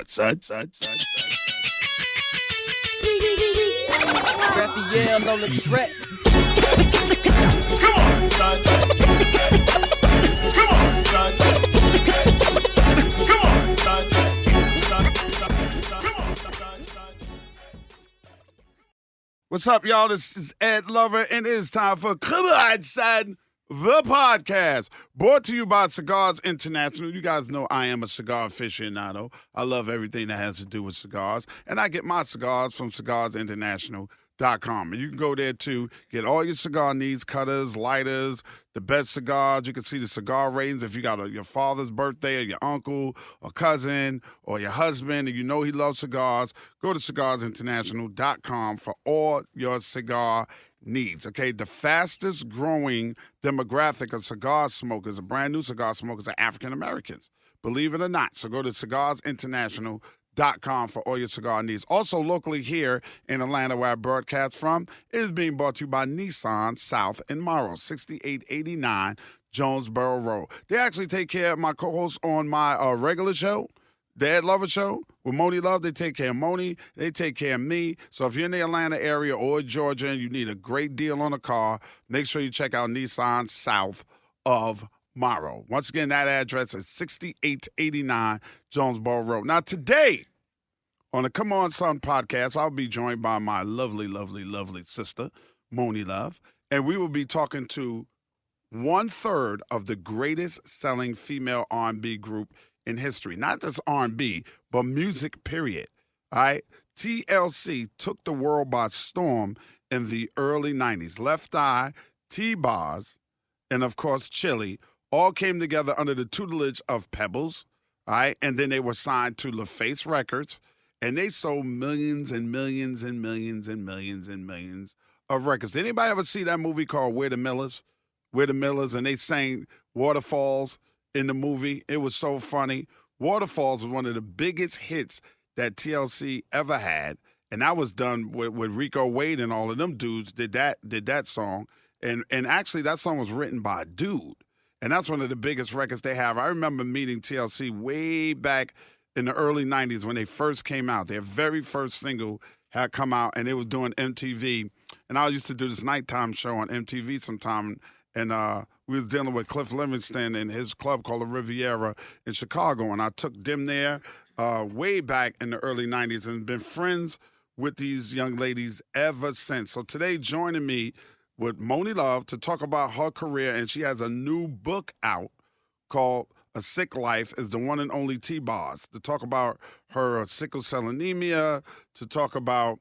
on, son. Raphael on the track. Come on, son. Come on, son. Come on, son. What's up, y'all? This is EdLover, and it's time for Come On, Son, the podcast. Brought to you by Cigars International. You guys know I am a cigar aficionado. I love everything that has to do with cigars, and I get my cigars from cigarsinternational.com. And you can go there to get all your cigar needs, cutters, lighters, the best cigars. You can see the cigar ratings if you got your father's birthday or your uncle or cousin or your husband and you know he loves cigars. Go to cigarsinternational.com for all your cigar needs. Okay, the fastest growing demographic of cigar smokers, brand new cigar smokers, are African Americans. Believe it or not. So go to cigarsinternational.com for all your cigar needs. Also, locally here in Atlanta, where I broadcast from, it is being brought to you by Nissan South in Morrow, 6889 Jonesboro Road. They actually take care of my co-hosts on my regular show, the EdLover Show with Monie Love. They take care of Monie. They take care of me. So if you're in the Atlanta area or Georgia and you need a great deal on a car, make sure you check out Nissan South of Morrow. Once again, that address is 6889 Jonesboro Road. Now, today on the CMonSon podcast, I'll be joined by my lovely, lovely, lovely sister, Monie Love, and we will be talking to 1/3 of the greatest selling female R&B group in history. Not just R&B, but music, period. All right? TLC took the world by storm in the early 90s. Left Eye, T-Boz, and of course, Chili all came together under the tutelage of Pebbles, all right? And then they were signed to LaFace Records, and they sold millions and millions and millions and millions and millions of records. Did anybody ever see that movie called We're the Millers? We're the Millers, and they sang Waterfalls in the movie. It was so funny. Waterfalls was one of the biggest hits that TLC ever had, and that was done with Rico Wade and all of them dudes did that song. And actually, that song was written by a dude. And that's one of the biggest records they have. I remember meeting TLC way back in the early 90s when they first came out. Their very first single had come out, and they was doing MTV. And I used to do this nighttime show on MTV sometime, and we was dealing with Cliff Livingston and his club called the Riviera in Chicago. And I took them there way back in the early 90s and been friends with these young ladies ever since. So today, joining me with Monie Love to talk about her career, and she has a new book out called A Sick Life, is the one and only T-Boz, to talk about her sickle cell anemia, to talk about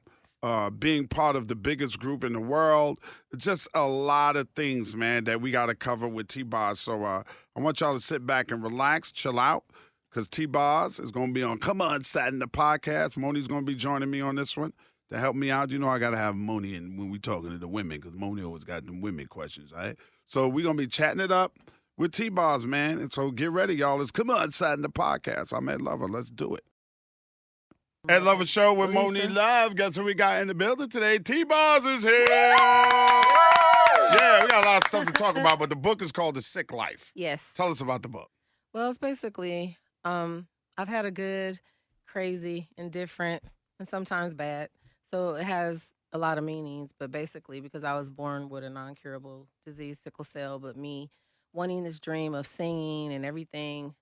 being part of the biggest group in the world. Just a lot of things, man, that we got to cover with T-Boz. So I want y'all to sit back and relax, chill out, because T-Boz is going to be on Come On Son, the podcast. Monie's going to be joining me on this one to help me out. You know I got to have Monie in when we talking to the women, because Monie always got them women questions, all right? So we're going to be chatting it up with T-Boz, man. And so get ready, y'all. It's Come On Son, the podcast. I'm EdLover. Let's do it. EdLover Show with Monie Love. Guess who we got in the building today? T-Boz is here. Yeah, we got a lot of stuff to talk about, but the book is called The Sick Life. Yes. Tell us about the book. Well, it's basically, I've had a good, crazy, indifferent, and sometimes bad. So it has a lot of meanings, but basically because I was born with a non-curable disease, sickle cell, but me wanting this dream of singing and everything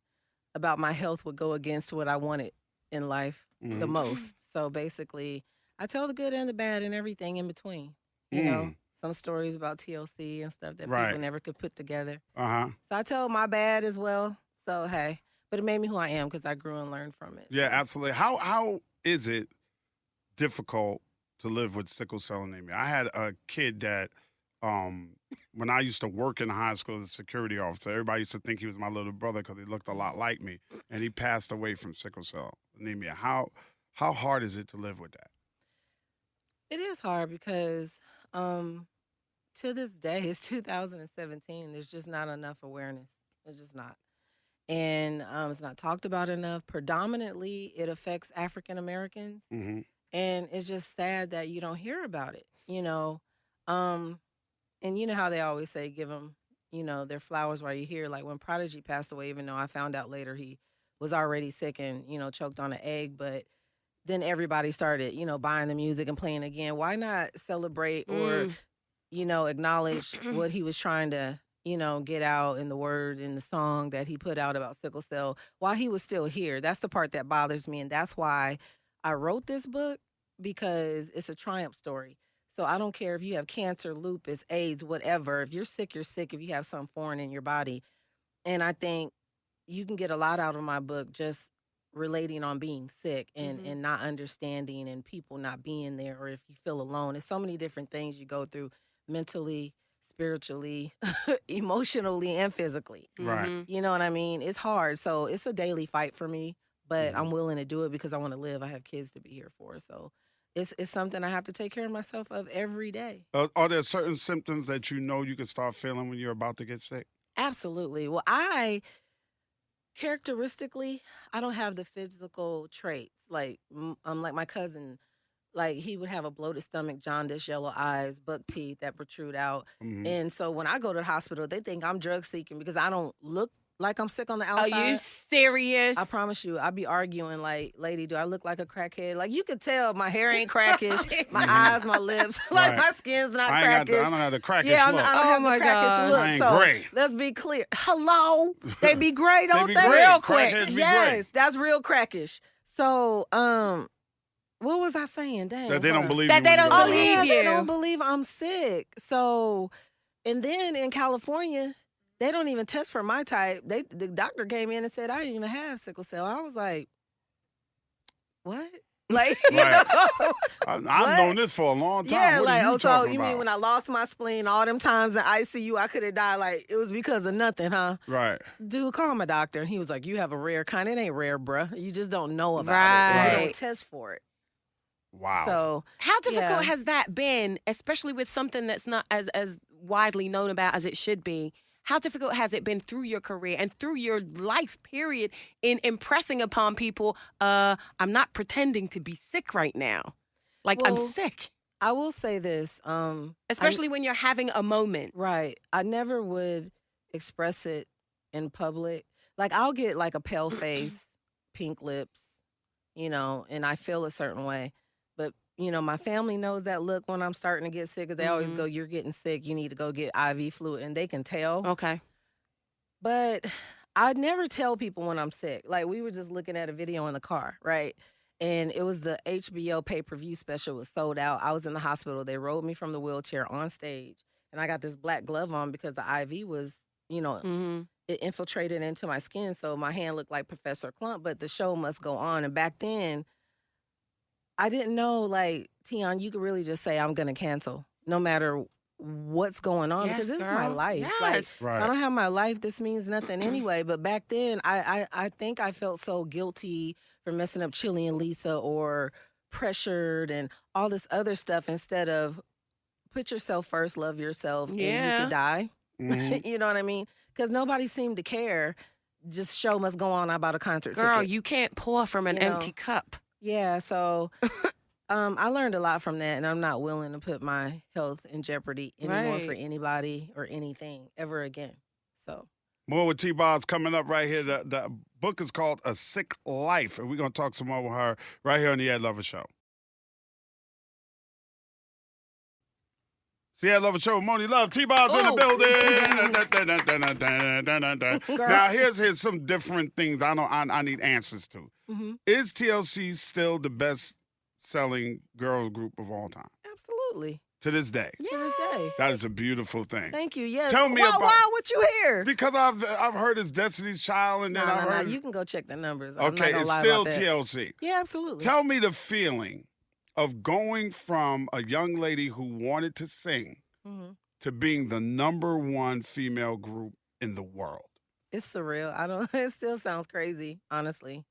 about my health would go against what I wanted in life the most. So basically, I tell the good and the bad and everything in between. You know, some stories about TLC and stuff that people never could put together. So I tell my bad as well. So, hey, but it made me who I am because I grew and learned from it. Yeah, absolutely. How is it difficult to live with sickle cell anemia? I had a kid that when I used to work in high school as a security officer, everybody used to think he was my little brother because he looked a lot like me, and he passed away from sickle cell anemia. How hard is it to live with that? It is hard because to this day, it's 2017, there's just not enough awareness. It's just not. And it's not talked about enough. Predominantly, it affects African Americans. And it's just sad that you don't hear about it, you know. And you know how they always say, give them, you know, their flowers while you're here. Like when Prodigy passed away, even though I found out later he was already sick and, choked on an egg, but then everybody started, buying the music and playing again. Why not celebrate or, acknowledge what he was trying to, get out in the word in the song that he put out about sickle cell while he was still here? That's the part that bothers me. And that's why I wrote this book, because it's a triumph story. So I don't care if you have cancer, lupus, AIDS, whatever. If you're sick, you're sick. If you have something foreign in your body. And I think you can get a lot out of my book just relating on being sick and not understanding and people not being there, or if you feel alone. There's so many different things you go through mentally, spiritually, emotionally, and physically. Right. You know what I mean? It's hard. So it's a daily fight for me, but I'm willing to do it because I want to live. I have kids to be here for. So it's something I have to take care of myself of every day. Are there certain symptoms that you can start feeling when you're about to get sick? Absolutely. Well, characteristically, I don't have the physical traits. Like my cousin, like he would have a bloated stomach, jaundice, yellow eyes, buck teeth that protrude out. And so when I go to the hospital, they think I'm drug seeking because I don't look like I'm sick on the outside. Are you serious? I promise you, I be arguing like, lady, do I look like a crackhead? Like, you could tell my hair ain't crackish, my eyes, my lips, like my skin's not crackish. I don't have the crackish yeah, look. I don't have the crackish look. I ain't so gray. let's be clear. Hello, they be gray, don't be they? gray. Real quick. Crackheads be Yes, gray. that's real crackish. So, what was I saying? Dang, That they don't believe That you they when you don't go to the believe hospital. they you. don't believe I'm sick. So, and then in California, they don't even test for my type. The doctor came in and said I didn't even have sickle cell. I was like, what? Like, Right. I've What? known this for a long time. yeah, what like, are you so talking you about? mean when I lost my spleen, all them times in ICU, I could have died, like, it was because of nothing, huh? Right. Dude, call my doctor. And he was like, you have a rare kind. It ain't rare, bruh. You just don't know about it. And you Right. don't test for it. Wow. So, How difficult Yeah. has that been, especially with something that's not as widely known about as it should be? How difficult has it been through your career and through your life period in impressing upon people, I'm not pretending to be sick right now. Like, I'm Well, sick. I will say this. Especially when you're having a moment. Right. I never would express it in public. Like, I'll get like a pale face, pink lips, and I feel a certain way. But, my family knows that look when I'm starting to get sick, 'cause they always go, you're getting sick. You need to go get IV fluid. And they can tell. Okay. But I'd never tell people when I'm sick. Like, we were just looking at a video in the car, right? And it was the HBO pay-per-view special was sold out. I was in the hospital. They rolled me from the wheelchair on stage. And I got this black glove on because the IV was, it infiltrated into my skin. So my hand looked like Professor Clump, but the show must go on. And back then, I didn't know, like, Tionne, you could really just say, I'm going to cancel no matter what's going on, Yes, because this is my girl. life. Yes. Like, Right. I don't have my life. This means nothing anyway. But back then, I think I felt so guilty for messing up Chili and Lisa or pressured and all this other stuff instead of put yourself first, love yourself, and you Yeah. could die. Mhm. You know what I mean? Because nobody seemed to care. Just show must go on. I bought a concert Girl, ticket. you can't pour from an You know. empty cup. Yeah, so I learned a lot from that, and I'm not willing to put my health in jeopardy anymore for Right. anybody or anything ever again. So, More with T-Boz coming up right here. The book is called A Sick Life, and we're going to talk some more with her right here on the EdLover Show. It's the EdLover Show with Monie Love. T-Boz in the building. Now, here's some different things I need answers to. Is TLC still the best-selling girl group of all time? absolutely. To this day. To this day. That is a beautiful thing. Thank you. Yes. Tell me why, about- Why would you hear? Because I've heard it's Destiny's Child, and then I've No. heard... You can go check the numbers. I'm not Okay, gonna it's lie still about that. TLC. Yeah, absolutely. Tell me the feeling of going from a young lady who wanted to sing Mhm. to being the #1 female group in the world. It's surreal. It still sounds crazy, honestly.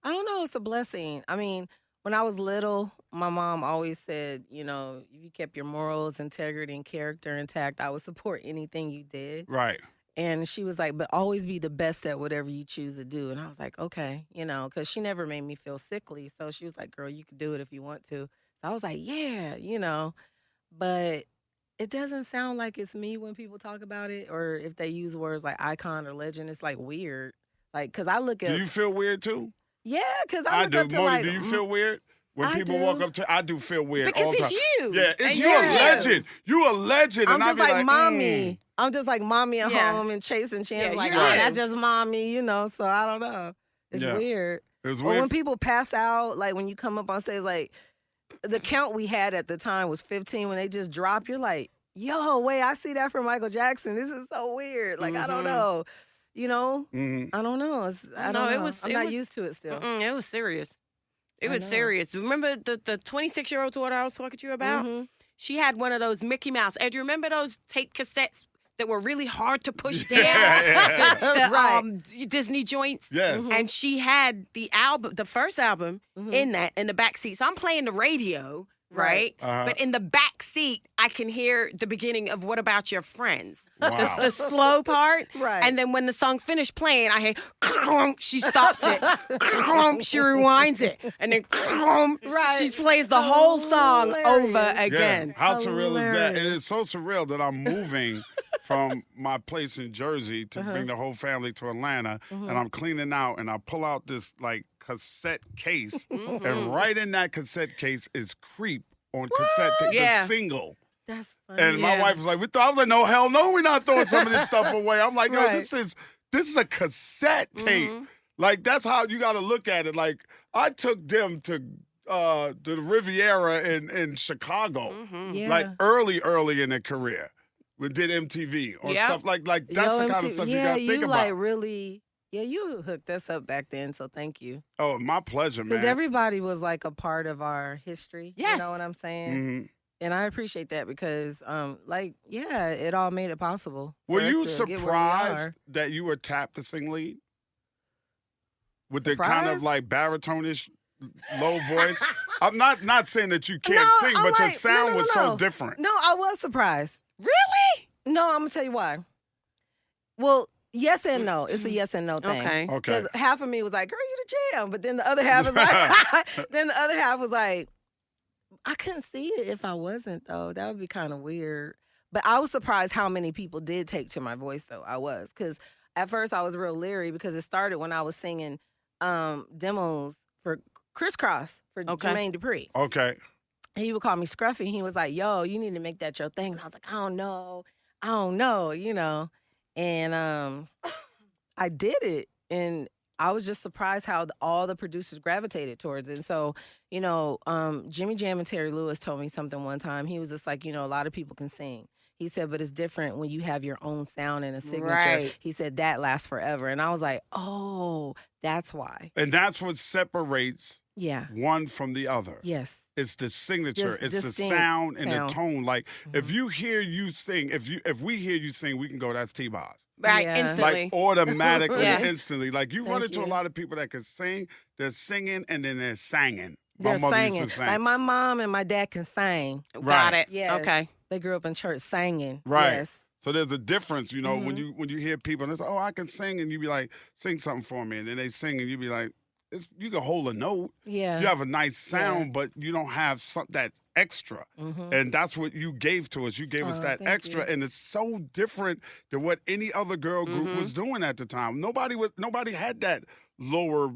I don't know. It's a blessing. I mean, when I was little, my mom always said, if you kept your morals, integrity, and character intact, I would support anything you did. Right. And she was like, but always be the best at whatever you choose to do. And I was like, okay, because she never made me feel sickly. So she was like, girl, you can do it if you want to. So I was like, yeah, but it doesn't sound like it's me when people talk about it, or if they use words like icon or legend, it's like weird. Like, cause I look at Do you feel weird too? yeah, cause I look do. up to Monie, like do you feel weird? When I people do. walk up to I do feel weird Because all the it's time. you. Yeah, it's And you a you're legend. You a legend. I'm and I just be like mommy. mm. I'm just like mommy at Yeah. home and chasing chance. Yeah, like, you're oh, you. that's just mommy, you know. So I don't know. It's Yeah. weird. It's Or weird. when people pass out, like when you come up on stage, like the count we had at the time was 15. When they just drop, you're like, yo, wait, I see that from Michael Jackson. This is so weird. Like I don't know. You know, I don't know. I don't know. I'm not used to it still. It was serious. It I was know. serious. Remember the 26-year-old daughter I was talking to you about? Mhm. She had one of those Mickey Mouse. And do you remember those tape cassettes that were really hard to push down? Yeah. The Right. Disney joints. Yes. And she had the album, the first album, Mhm. in the back seat. So I'm playing the radio, right? Uh-huh. But in the back seat, I can hear the beginning of "What About Your Friends?" Wow. The slow part. Right. And then when the song's finished playing, I hear clunk, she stops it. Clunk, she rewinds it. And then clunk, Right. she plays the whole song over Hilarious. again. Yeah. How surreal is that? And Hilarious. it's so surreal that I'm moving from my place in Jersey to Uh-huh. bring the whole family to Atlanta, and I'm cleaning out, and I pull out this like cassette case, and right in that cassette case is "Creep" on cassette tape, Yeah. the single. That's funny. And my Yeah. wife was like, I was like, no, hell no, we're not throwing some of this stuff away. I'm like, yo, Right. this is a cassette tape. Like, that's how you got to look at it. Like, I took them to the Riviera in Chicago, Yeah. like early in their career. We did MTV or Yep. stuff like that's Yo, the kind of MTV stuff you yeah, got to think about. like really, yeah, you hooked us up back then, so thank you. Oh, my pleasure, man. Because everybody was like a part of our history. Yes. You know what I'm saying? Mhm. And I appreciate that because, it all made it possible. for Were us you to get where we surprised are. that you were tapped to sing lead? With the kind of Surprised? like baritone-ish low voice? I'm not saying that you can't No, sing, I'm but your like, sound no, was so no. different. No, I was surprised. Really? No, I'm gonna tell you why. Well, yes and no. It's a yes and no thing. Okay. Okay. Because half of me was like, "Girl, you the jam," but then the other half was like, I couldn't see it if I wasn't though. That would be kind of weird. But I was surprised how many people did take to my voice though. I was because at first I was real leery because it started when I was singing demos for Crisscross for Okay. Jermaine Dupri. Okay. He would call me Scruffy. He was like, yo, you need to make that your thing. And I was like, I don't know, you know. And I did it. And I was just surprised how all the producers gravitated towards it. And so, you know, Jimmy Jam and Terry Lewis told me something one time. He was just like, you know, a lot of people can sing. He said, but it's different when you have your own sound and a signature. Right. He said that lasts forever. And I was like, oh, that's why. And that's what separates Yeah. one from the other. Yes. It's the signature. Just It's the distinct sound and the sound. tone. Like if you hear you sing, if we hear you sing, we can go, that's T-Boz. Right, Yeah. instantly. Like automatically, Yeah. instantly. Like you run Thank into a you. lot of people that can sing, they're singing, and then they're singing. They're My mother singing. used to sing. Like my mom and my dad can sing. Got Right. it. Yes. Okay. They grew up in church singing. Right. Yes. So there's a difference, you know, when Mm-hmm. you hear people and it's oh, I can sing, and you be like, sing something for me, and then they sing, and you be like, you can hold a note, Yeah. you have a nice sound, but you don't have that extra, Mhm. and that's what you gave to us. You gave us Oh, that thank extra, you. and it's so different than what any other girl group Mm-hmm. was doing at the time. Nobody had that lower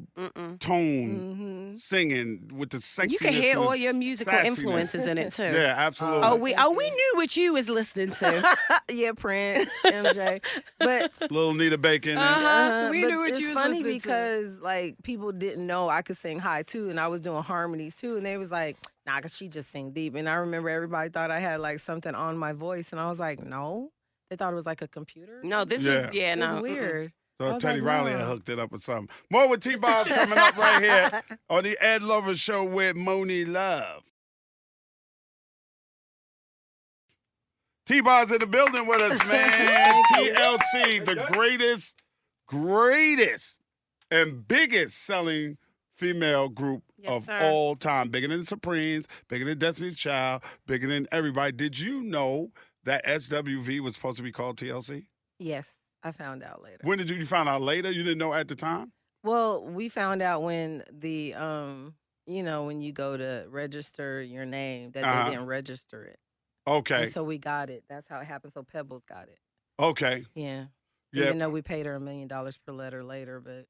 tone singing with the sexiness. You can hear and the all your musical sassiness. influences in it too. Yeah, absolutely. Oh, we knew what you was listening to. Yeah, Prince, MJ. But Little Nita Bacon. We but knew what it's you was funny listening to. because like people didn't know I could sing high too, and I was doing harmonies too, and they was like, "Nah, 'cause she just sing deep." And I remember everybody thought I had like something on my voice, and I was like, "No." They thought it was like a computer. No, this Yeah. was yeah, It no. was weird. I So was Teddy like, Riley had wow. hooked it up with something. More with T-Boz coming up right here on the EdLover Show with Monie Love. T-Boz in the building with us, man. TLC, the greatest and biggest selling female group Yes, of sir. all time. Bigger than the Supremes, bigger than Destiny's Child, bigger than everybody. Did you know that SWV was supposed to be called TLC? Yes, I found out later. When did you find out later? You didn't know at the time? Well, we found out when the when you go to register your name that Uh-huh. they didn't register it. Okay. And so we got it. That's how it happened. So Pebbles got it. Okay. Yeah. Yeah. Even though we paid her $1 million per letter later, but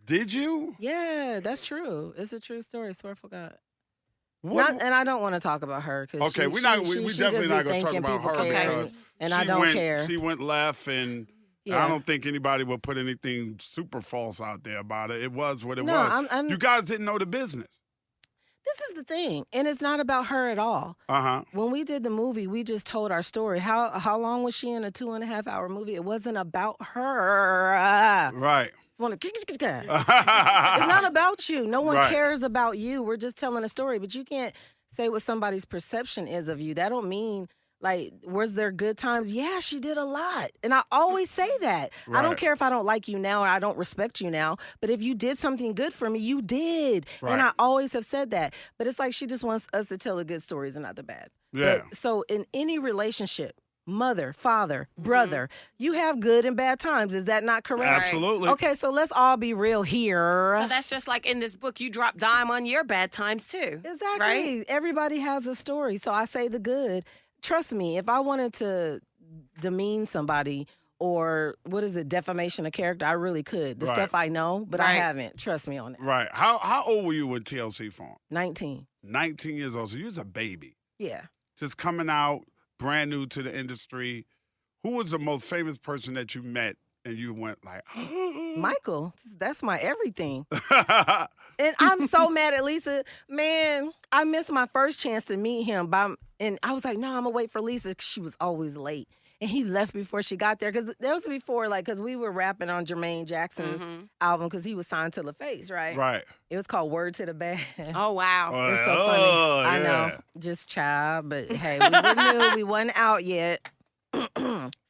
Did you? yeah, that's true. It's a true story. Swear for God. What? And I don't want to talk about her because Okay, we definitely not going to talk about her because and she I don't went, care. She went left, and Yeah. I don't think anybody will put anything super false out there about it. It was what it No, was. You guys didn't know the business. This is the thing, and it's not about her at all. When we did the movie, we just told our story. How long was she in a 2.5-hour movie? It wasn't about her. Right. It's not about you. No one Right. cares about you. We're just telling a story, but you can't say what somebody's perception is of you. That don't mean, like, was there good times? Yeah, she did a lot. And I always say that. I don't Right. care if I don't like you now or I don't respect you now, but if you did something good for me, you did. Right. And I always have said that. But it's like she just wants us to tell the good stories and not the bad. Yeah. But, so in any relationship, mother, father, brother, you have good and bad times. Is that not correct? Absolutely. Okay, so let's all be real here. So that's just like in this book, you drop dime on your bad times too. Exactly. Right? Everybody has a story. So I say the good. Trust me, if I wanted to demean somebody or defamation of character, I really could. The Right. stuff I know, but I Right. haven't. Trust me on that. Right. How old were you when TLC formed? 19. 19 years old. So you was a baby. Yeah. Just coming out, brand new to the industry. Who was the most famous person that you met and you went like, Michael, that's my everything. And I'm so mad at Lisa. Man, I missed my first chance to meet him. And I was like, no, I'm going to wait for Lisa because she was always late. And he left before she got there. Because that was before, like, because we were rapping on Jermaine Jackson's album because he was signed to LaFace, right? Right. It was called Word to the Bad. Oh, wow. It's so funny. I yeah. know. Just child. But hey, we were new. We wasn't out yet.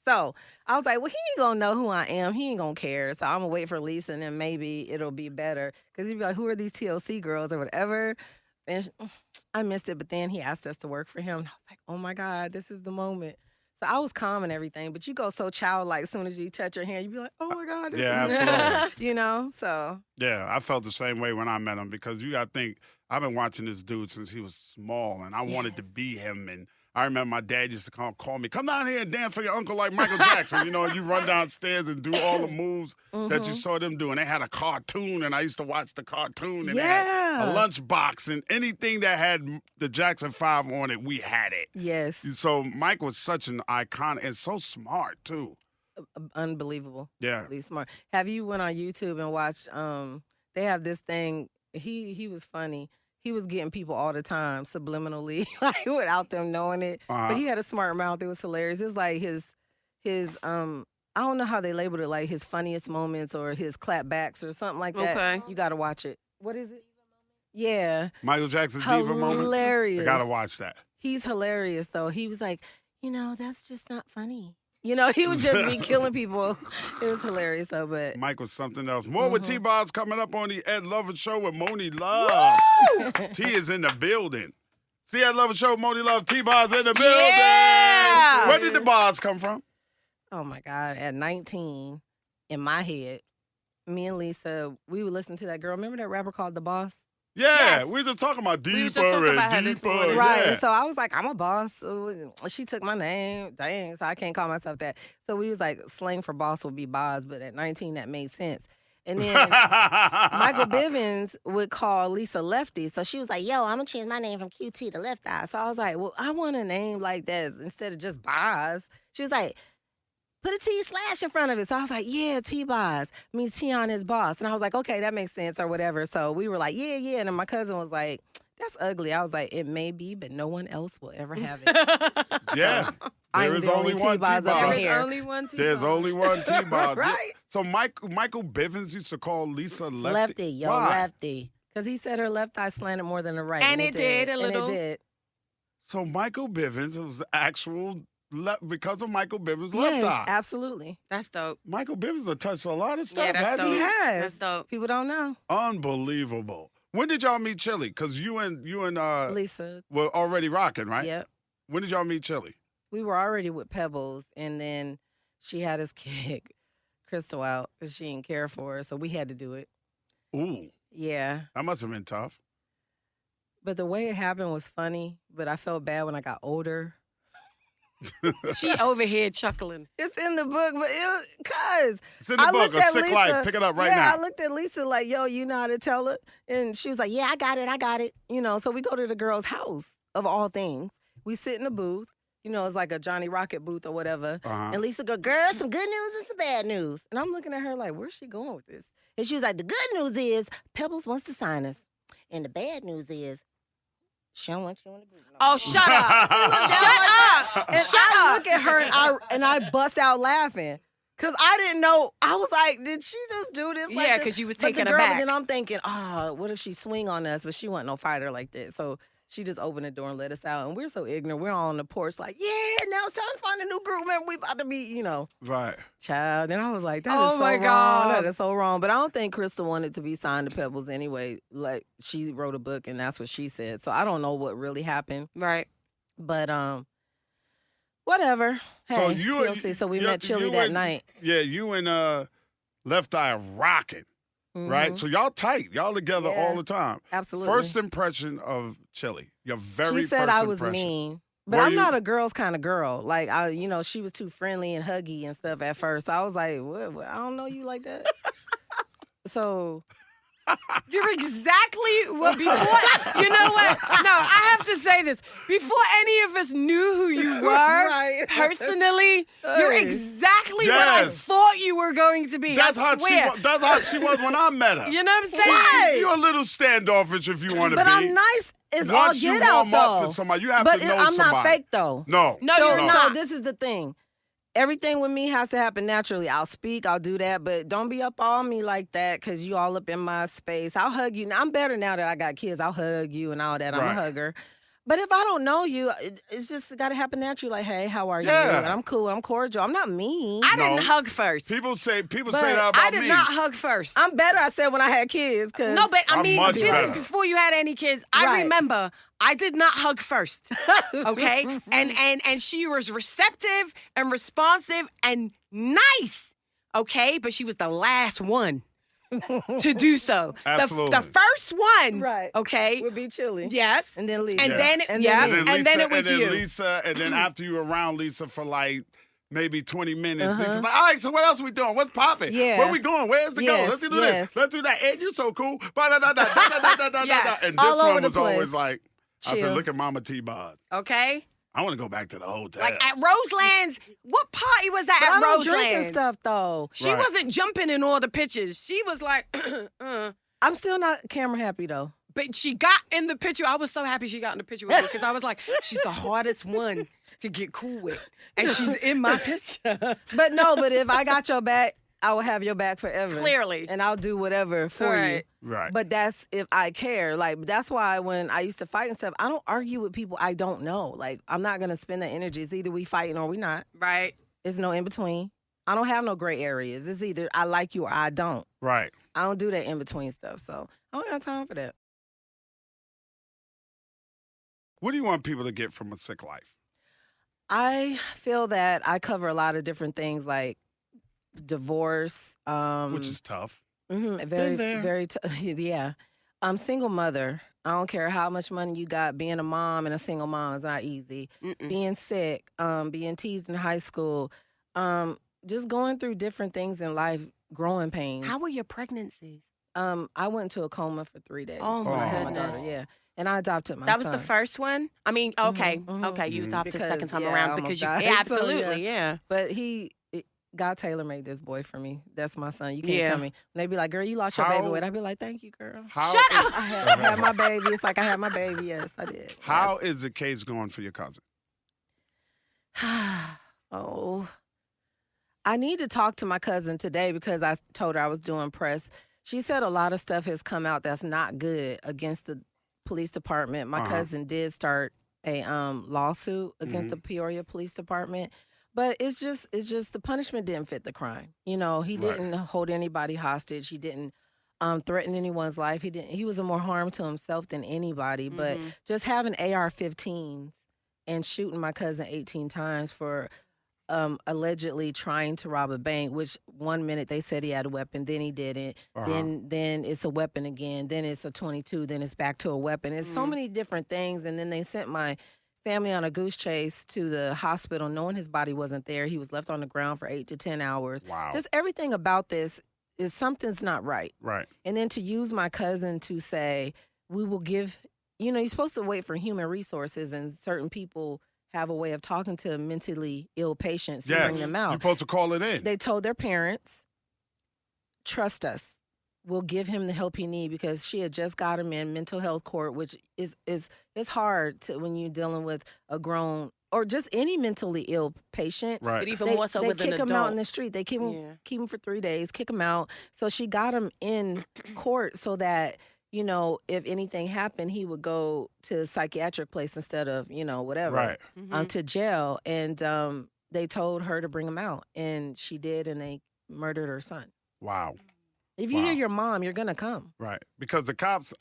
So I was like, well, he ain't going to know who I am. He ain't going to care. So I'm going to wait for Lisa and then maybe it'll be better. Because he'd be like, who are these TLC girls or whatever? And I missed it. But then he asked us to work for him. And I was like, oh, my God, this is the moment. So I was calm and everything. But you go so childlike as soon as you touch your hand. You be like, oh, my God. This Yeah, is absolutely. You know, so. Yeah, I felt the same way when I met him because you got to think, I've been watching this dude since he was small and I wanted to be him. And I remember my dad used to call me, come down here and dance for your uncle like Michael Jackson. You know, and you run downstairs and do all the moves that you saw them do. And they had a cartoon, and I used to watch the cartoon. And they had a lunchbox, and anything that had the Jackson 5 on it, we had it. Yes. So Mike was such an icon and so smart, too. Unbelievable. Yeah. Really smart. Have you went on YouTube and watched, they have this thing, he was funny. He was getting people all the time subliminally, like without them knowing it. But he had a smart mouth. It was hilarious. It's like his I don't know how they labeled it, like his funniest moments or his clapbacks or something like that. Okay. You got to watch it. What is it? Yeah. Michael Jackson's Diva moments. Hilarious. I got to watch that. He's hilarious, though. He was like, that's just not funny. He would just be killing people. It was hilarious, though, but. Mike was something else. More with T-Boz coming up on the EdLover Show with Monie Love. T is in the building. See EdLover Show with Monie Love. T-Boz in the building. Yeah! Where did the bars come from? Oh, my God. At 19, in my head, me and Lisa, we would listen to that girl. Remember that rapper called The Boss? Yeah, Yes. we were just talking about deeper We was just talking about her and this deeper. morning. Right. Yeah. And so I was like, I'm a boss. So she took my name. Dang. So I can't call myself that. So we was like, slang for boss would be Boz. But at 19, that made sense. And then Michael Bivins would call Lisa Lefty. So she was like, yo, I'm going to change my name from QT to Left Eye. So I was like, well, I want a name like that instead of just Boz. She was like, put a T slash in front of it. So I was like, yeah, T-Boz means Tionne is boss. And I was like, okay, that makes sense or whatever. So we were like, yeah. And then my cousin was like, that's ugly. I was like, it may be, but no one else will ever have it. Yeah. I'm There is the only one T-Boz up in T-Boz. here. There's only one T-Boz. There's only one T-Boz. Right. So Michael Bivins used to call Lisa Lefty. Lefty, yo, Why? Lefty. Because he said her left eye slanted more than the right. And it did, a And little. it did. So Michael Bivins was the actual because of Michael Bivins' left Yes, eye. absolutely. That's dope. Michael Bivins has touched a lot of stuff, Yeah, that's hasn't dope. he? He has. That's dope. People don't know. Unbelievable. When did y'all meet Chili? Because you and Lisa. were already rocking, right? Yep. When did y'all meet Chili? We were already with Pebbles, and then she had us kick Crystal out because she didn't care for her, so we had to do it. Ooh, Yeah. that must have been tough. But the way it happened was funny, but I felt bad when I got older. She over here chuckling. It's in the book, but cuz It's in the book, A Sick Life. Pick it up right now. I looked at Lisa like, yo, you know how to tell it? And she was like, yeah, I got it. You know, so we go to the girl's house, of all things. We sit in the booth. You know, it's like a Johnny Rocket booth or whatever. And Lisa go, girl, some good news and some bad news. And I'm looking at her like, where's she going with this? And she was like, the good news is Pebbles wants to sign us. And the bad news is she don't want you in the booth. No. Oh, shut up. Shut up. And I look at her and I bust out laughing. Because I didn't know. I was like, did she just do this? Like Yeah, this? because you was But the taken girl, aback. then I'm thinking, what if she swing on us? But she wasn't no fighter like that. So she just opened the door and let us out. And we're so ignorant. We're all on the porch like, yeah, now it's time to find a new group member. We about to be, you know. Right. Child. Then I was like, that Oh, is so my wrong. God. That is so wrong. But I don't think Crystal wanted to be signed to Pebbles anyway. Like, she wrote a book and that's what she said. So I don't know what really happened. Right. But whatever. So Hey, you- TLC. So we met Chili that night. Yeah, you and Left Eye rocking, right? Mhm. So y'all tight. Y'all together Yeah. all the time. Absolutely. First impression of Chili. Your very She said first I was impression. mean. But Were I'm you? not a girl's kind of girl. Like, she was too friendly and huggy and stuff at first. I was like, what? I don't know you like that. So, You're exactly what before. You know what? No, I have to say this. Before any of us knew who you were Right. personally, you're Hey. exactly what I Yes. thought you were going to be. That's I how swear. that's how she was when I met her. You know what I'm saying? Right. You're a little standoffish if you want to but be. I'm nice as all Once you get out, warm up though. to somebody, you have but to know I'm somebody. not fake, though. No. No, so, you're so not. this is the thing. Everything with me has to happen naturally. I'll speak, I'll do that, but don't be up on me like that because you all up in my space. I'll hug you. Now, I'm better now that I got kids. I'll hug you and all that. I'm a Right. hugger. But if I don't know you, it's just got to happen naturally. Like, hey, how are you? Yeah. And I'm cool. I'm cordial. I'm not mean. I didn't No. hug first. People say But that about I did me. not hug first. I'm better, I said, when I had kids. Cause No, but I I'm mean, much this better. is before you had any kids. I Right. remember I did not hug first. Okay? and she was receptive and responsive and nice. Okay? But she was the last one to do so. Absolutely. The first one. Right. Okay. would be chilly. Yes. And then leave. And Yeah. then And yeah, then and then it was and then you. Lisa, and then after you were around Lisa for like maybe 20 minutes, Lisa's like, all right, so what else we doing? What's popping? Yeah. Where we going? Where's the go? Yes, Let's do yes. this. Let's do that. Ed, you so cool. Ba-da-da-da-da-da-da-da-da-da. Yes. And this All over one the was always place. like, I said, Chill. look at Mama T-Boz. Okay. I want to go back to the hotel. Like at Roseland's, what party was that But I at don't drink and Roseland's? stuff, though. She Right. wasn't jumping in all the pictures. She was like, I'm still not camera happy, though. But she got in the picture. I was so happy she got in the picture with me because I was like, she's the hardest one to get cool with. And she's in my picture. But no, but if I got your back, I will have your back forever. Clearly. And I'll do whatever for Right. Right. But that's if I care. Like, that's why when I used to fight and stuff, I don't argue with people I don't know. Like, I'm not going to spend that energy. It's either we fighting or we not. Right. There's no in between. I don't have no gray areas. It's either I like you or I don't. Right. I don't do that in between stuff. So I don't got time for that. What do you want people to get from a sick life? I feel that I cover a lot of different things like divorce. Which is tough. Very, there. very, yeah. Single mother. I don't care how much money you got. Being a mom and a single mom is not easy. Mm-mm. Being sick, being teased in high school, just going through different things in life, growing pains. How were your pregnancies? I went into a coma for 3 days. Oh, when I my had goodness. daughter, yeah. And I adopted my That son. was the first one? I mean, okay. Mhm, mhm. Okay, you adopted the Because, second time yeah, I around almost because you, died. yeah, So, absolutely, yeah. But God tailor-made this boy for me. That's my son. You can't Yeah. tell me. When they be like, girl, you lost your How- baby weight. I be like, thank you, girl. How Shut is- up. I had my baby. It's like I had my baby. Yes, I did. How is the case going for your cousin? Oh, I need to talk to my cousin today because I told her I was doing press. She said a lot of stuff has come out that's not good against the police department. My cousin did start a lawsuit against the Peoria Police Department, but it's just the punishment didn't fit the crime. You know, he Right. didn't hold anybody hostage. He didn't threaten anyone's life. He was a more harm to himself than anybody. But just having AR-15s and shooting my cousin 18 times for allegedly trying to rob a bank, which 1 minute they said he had a weapon, then he didn't. Then it's a weapon again. Then it's a 22. Then it's back to a weapon. It's so many different things. And then they sent my family on a goose chase to the hospital, knowing his body wasn't there. He was left on the ground for 8 to 10 hours. Wow. Just everything about this is something's not right. Right. And then to use my cousin to say, we will give, you're supposed to wait for human resources, and certain people have a way of talking to mentally ill patients to bring them out. You're supposed to call it in. They told their parents, trust us. We'll give him the help he needs, because she had just got him in mental health court, which is it's hard to when you're dealing with a grown or just any mentally ill patient. Right. But even more so with an adult. They kick him out in the street. They keep him for 3 days, kick him out. So she got him in court so that, if anything happened, he would go to a psychiatric place instead of, whatever, Right. to jail. And they told her to bring him out, and she did, and they murdered her son. Wow. If you hear your mom, you're going to come. Right. Because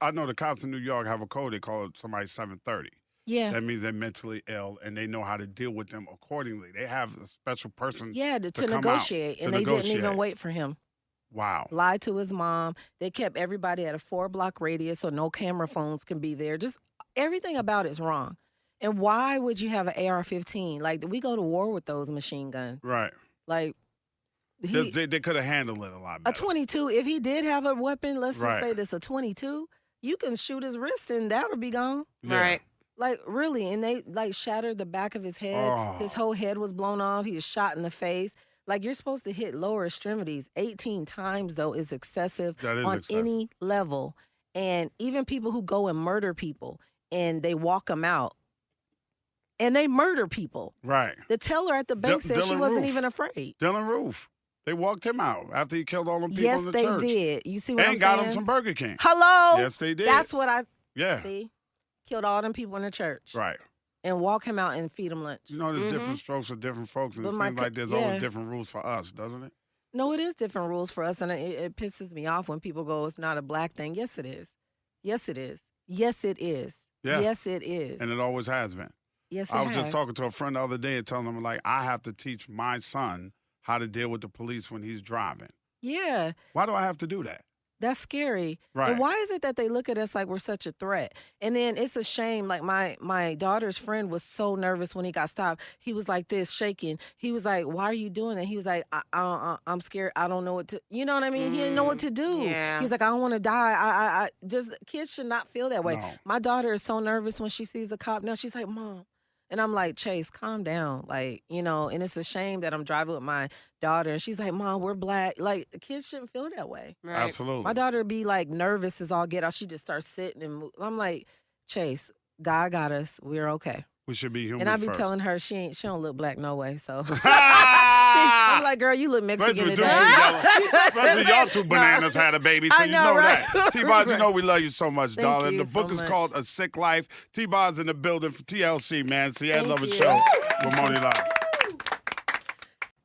I know the cops in New York have a code. They call it somebody 730. Yeah. That means they're mentally ill, and they know how to deal with them accordingly. They have a special person to come negotiate. out, And to they negotiate. didn't even wait for him. Wow. Lied to his mom. They kept everybody at a 4-block radius so no camera phones can be there. Just everything about it's wrong. And why would you have an AR-15? Like, we go to war with those machine guns. Right. Like, They could have handled it a lot better. a 22, if he did have a weapon, let's just Right. say this, a 22, you can shoot his wrist and that would be gone. Yeah. Right. Like, really. And they, shattered the back of his head. Oh. His whole head was blown off. He was shot in the face. Like, you're supposed to hit lower extremities. 18 times, though, is excessive That is on excessive. any level. And even people who go and murder people and they walk them out and they murder people. Right. The teller at the bank said she Dylan wasn't Roof. even afraid. Dylan Roof. They walked him out after he killed all them people Yes, in the they church. did. You see what I'm And saying? got him some Burger King. Hello? Yes, they did. That's what I Yeah. see. Killed all them people in the church. Right. And walk him out and feed him lunch. There's different strokes for different folks, and But it my seems co- like there's yeah. always different rules for us, doesn't it? No, it is different rules for us, and it pisses me off when people go, it's not a black thing. Yes, it is. Yes, it is. Yes, it is. Yeah. Yes, it is. And it always has been. Yes, it I was has. just talking to a friend the other day and telling him, like, I have to teach my son how to deal with the police when he's driving. Yeah, Why do I have to do that? that's scary. Right. And why is it that they look at us like we're such a threat? And then it's a shame. Like, my daughter's friend was so nervous when he got stopped. He was like this, shaking. He was like, why are you doing that? He was like, I'm scared. I don't know what to, you know what I mean? He didn't know what to do. Yeah. He's like, I don't want to die. I just, kids should not feel that way. No. My daughter is so nervous when she sees a cop now. She's like, Mom. And I'm like, Chase, calm down. Like, and it's a shame that I'm driving with my daughter. And she's like, Mom, we're black. Like, kids shouldn't feel that way. Right. Absolutely. My daughter would be like nervous as all get out. She just starts sitting and move. I'm like, Chase, God got us. We're okay. We should be human And I be first. telling her she don't look black no way. So I'm like, girl, you look Mexican Especially, today. especially y'all two bananas had a baby, so I you know, know right? that. T-Boz, Right. we love you so much, Thank darling. you The book so is much. called A Sick Life. T-Boz in the building for TLC, man. It's the Thank EdLover you. show with Monie Love.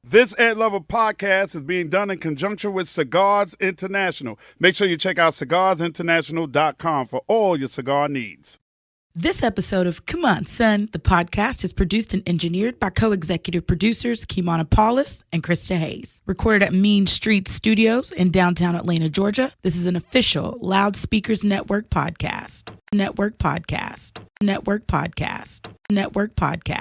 This EdLover podcast is being done in conjunction with Cigars International. Make sure you check out cigarsinternational.com for all your cigar needs. This episode of CMonSon, the podcast, is produced and engineered by co-executive producers Kimona and Krista Hayes. Recorded at Mean Street Studios in downtown Atlanta, Georgia. This is an official Loudspeakers Network podcast. Network podcast. Network podcast. Network podcast.